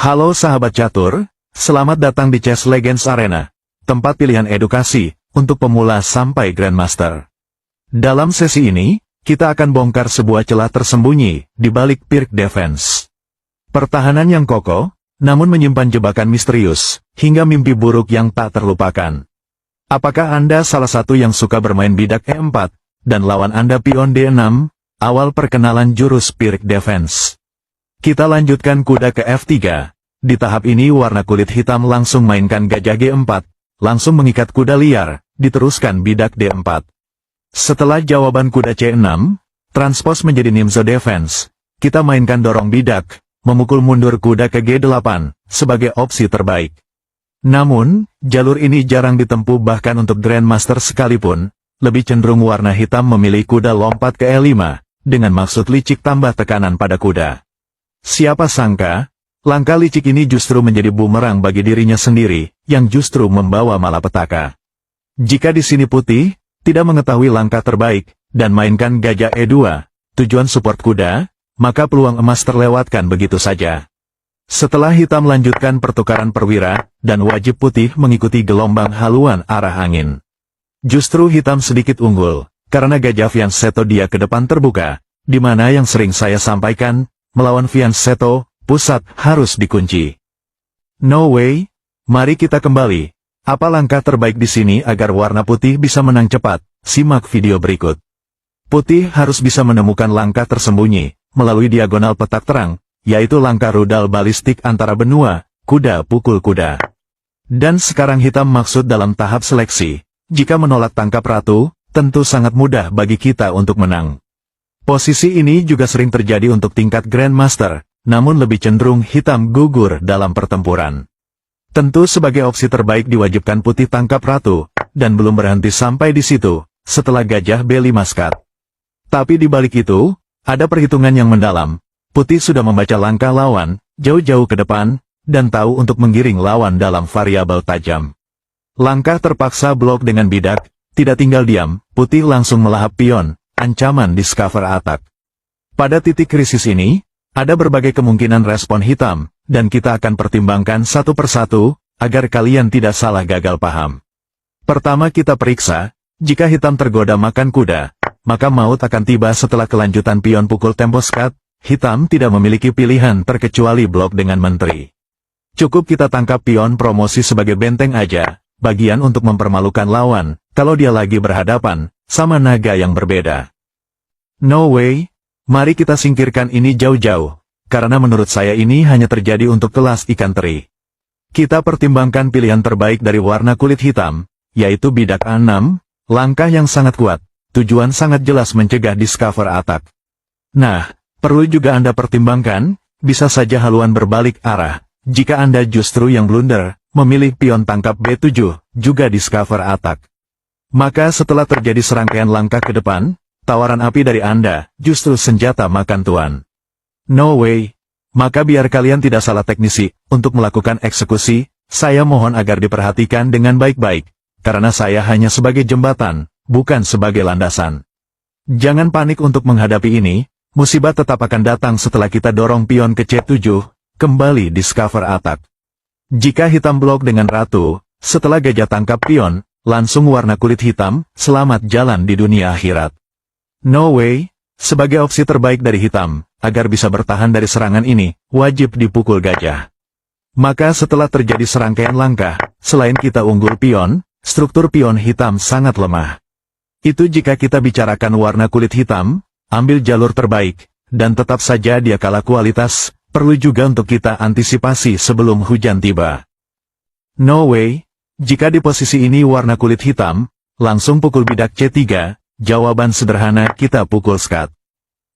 Halo sahabat catur, selamat datang di Chess Legends Arena, tempat pilihan edukasi untuk pemula sampai Grandmaster. Dalam sesi ini, kita akan bongkar sebuah celah tersembunyi di balik Pirc Defense. Pertahanan yang kokoh, namun menyimpan jebakan misterius, hingga mimpi buruk yang tak terlupakan. Apakah Anda salah satu yang suka bermain bidak E4, dan lawan Anda pion D6, awal perkenalan jurus Pirc Defense? Kita lanjutkan kuda ke F3. Di tahap ini warna kulit hitam langsung mainkan gajah G4, langsung mengikat kuda liar, diteruskan bidak D4. Setelah jawaban kuda C6, transpose menjadi Nimzo Defense, kita mainkan dorong bidak, memukul mundur kuda ke G8, sebagai opsi terbaik. Namun, jalur ini jarang ditempuh bahkan untuk Grandmaster sekalipun, lebih cenderung warna hitam memilih kuda lompat ke E5, dengan maksud licik tambah tekanan pada kuda. Siapa sangka, langkah licik ini justru menjadi bumerang bagi dirinya sendiri, yang justru membawa malapetaka. Jika di sini putih tidak mengetahui langkah terbaik, dan mainkan gajah E2, tujuan support kuda, maka peluang emas terlewatkan begitu saja. Setelah hitam lanjutkan pertukaran perwira, dan wajib putih mengikuti gelombang haluan arah angin. Justru hitam sedikit unggul, karena gajah Fianchetto dia ke depan terbuka, di mana yang sering saya sampaikan, melawan Fianchetto, pusat harus dikunci. No way, mari kita kembali. Apa langkah terbaik di sini agar warna putih bisa menang cepat? Simak video berikut. Putih harus bisa menemukan langkah tersembunyi, melalui diagonal petak terang, yaitu langkah rudal balistik antara benua, kuda pukul kuda. Dan sekarang hitam maksud dalam tahap seleksi. Jika menolak tangkap ratu, tentu sangat mudah bagi kita untuk menang. Posisi ini juga sering terjadi untuk tingkat Grandmaster, namun lebih cenderung hitam gugur dalam pertempuran. Tentu sebagai opsi terbaik diwajibkan putih tangkap ratu, dan belum berhenti sampai di situ, setelah gajah B5 skat. Tapi di balik itu, ada perhitungan yang mendalam. Putih sudah membaca langkah lawan, jauh-jauh ke depan, dan tahu untuk menggiring lawan dalam variabel tajam. Langkah terpaksa blok dengan bidak, tidak tinggal diam, putih langsung melahap pion, ancaman discover attack. Pada titik krisis ini, ada berbagai kemungkinan respon hitam, dan kita akan pertimbangkan satu persatu, agar kalian tidak salah gagal paham. Pertama kita periksa, jika hitam tergoda makan kuda, maka maut akan tiba setelah kelanjutan pion pukul tempo skat, hitam tidak memiliki pilihan terkecuali blok dengan menteri. Cukup kita tangkap pion promosi sebagai benteng aja, bagian untuk mempermalukan lawan, kalau dia lagi berhadapan sama naga yang berbeda. No way, mari kita singkirkan ini jauh-jauh, karena menurut saya ini hanya terjadi untuk kelas ikan teri. Kita pertimbangkan pilihan terbaik dari warna kulit hitam, yaitu bidak A6, langkah yang sangat kuat, tujuan sangat jelas mencegah discover attack. Nah, perlu juga Anda pertimbangkan, bisa saja haluan berbalik arah, jika Anda justru yang blunder, memilih pion tangkap B7, juga discover attack. Maka setelah terjadi serangkaian langkah ke depan, tawaran api dari Anda, justru senjata makan tuan. No way. Maka biar kalian tidak salah teknisi, untuk melakukan eksekusi, saya mohon agar diperhatikan dengan baik-baik, karena saya hanya sebagai jembatan, bukan sebagai landasan. Jangan panik untuk menghadapi ini, musibah tetap akan datang setelah kita dorong pion ke C7, kembali discover attack. Jika hitam blok dengan ratu, setelah gajah tangkap pion, langsung warna kulit hitam, selamat jalan di dunia akhirat. No way, sebagai opsi terbaik dari hitam, agar bisa bertahan dari serangan ini, wajib dipukul gajah. Maka setelah terjadi serangkaian langkah, selain kita unggul pion, struktur pion hitam sangat lemah. Itu jika kita bicarakan warna kulit hitam, ambil jalur terbaik, dan tetap saja dia kalah kualitas, perlu juga untuk kita antisipasi sebelum hujan tiba. No way. Jika di posisi ini warna kulit hitam, langsung pukul bidak C3, jawaban sederhana kita pukul skat.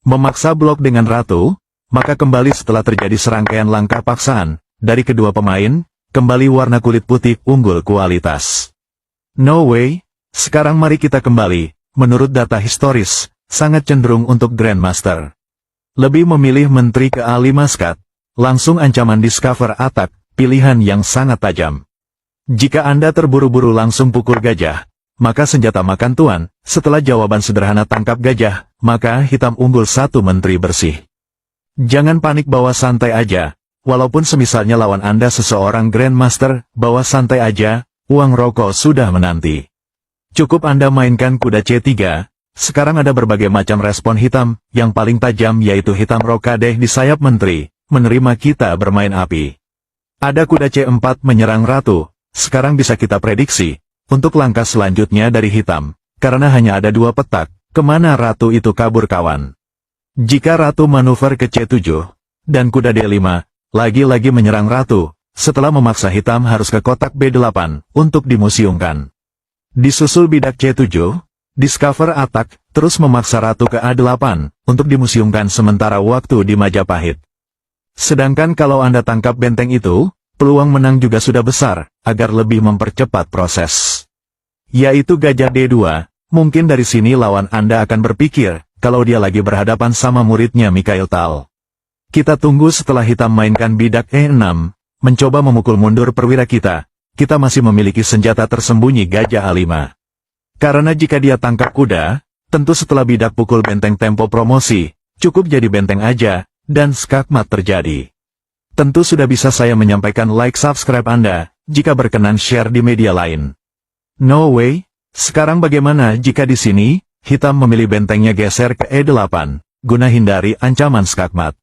Memaksa blok dengan ratu, maka kembali setelah terjadi serangkaian langkah paksaan, dari kedua pemain, kembali warna kulit putih unggul kualitas. No way, sekarang mari kita kembali, menurut data historis, sangat cenderung untuk Grandmaster. Lebih memilih menteri ke A5 skat, langsung ancaman discover attack, pilihan yang sangat tajam. Jika Anda terburu-buru langsung pukul gajah, maka senjata makan tuan, setelah jawaban sederhana tangkap gajah, maka hitam unggul satu menteri bersih. Jangan panik bawa santai aja, walaupun semisalnya lawan Anda seseorang Grandmaster, bawa santai aja, uang rokok sudah menanti. Cukup Anda mainkan kuda C3, sekarang ada berbagai macam respon hitam, yang paling tajam yaitu hitam rokade di sayap menteri, menerima kita bermain api. Ada kuda C4 menyerang ratu, sekarang bisa kita prediksi, untuk langkah selanjutnya dari hitam, karena hanya ada 2 petak, kemana ratu itu kabur kawan. Jika ratu manuver ke C7, dan kuda D5, lagi-lagi menyerang ratu, setelah memaksa hitam harus ke kotak B8, untuk dimuseumkan. Disusul bidak C7, discover attack, terus memaksa ratu ke A8, untuk dimuseumkan sementara waktu di Majapahit. Sedangkan kalau Anda tangkap benteng itu, peluang menang juga sudah besar, agar lebih mempercepat proses. Yaitu gajah D2, mungkin dari sini lawan Anda akan berpikir, kalau dia lagi berhadapan sama muridnya Mikhail Tal. Kita tunggu setelah hitam mainkan bidak E6, mencoba memukul mundur perwira kita masih memiliki senjata tersembunyi gajah A5. Karena jika dia tangkap kuda, tentu setelah bidak pukul benteng tempo promosi, cukup jadi benteng aja, dan skakmat terjadi. Tentu sudah bisa saya menyampaikan like subscribe Anda, jika berkenan share di media lain. No way, sekarang bagaimana jika di sini, hitam memilih bentengnya geser ke E8, guna hindari ancaman skakmat.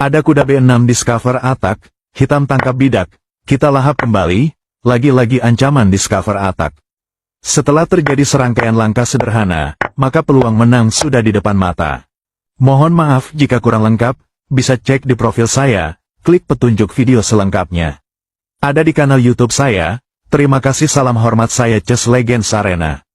Ada kuda B6 discover attack, hitam tangkap bidak, kita lahap kembali, lagi-lagi ancaman discover attack. Setelah terjadi serangkaian langkah sederhana, maka peluang menang sudah di depan mata. Mohon maaf jika kurang lengkap, bisa cek di profil saya, klik petunjuk video selengkapnya. Ada di kanal YouTube saya, terima kasih salam hormat saya Chess Legends Arena.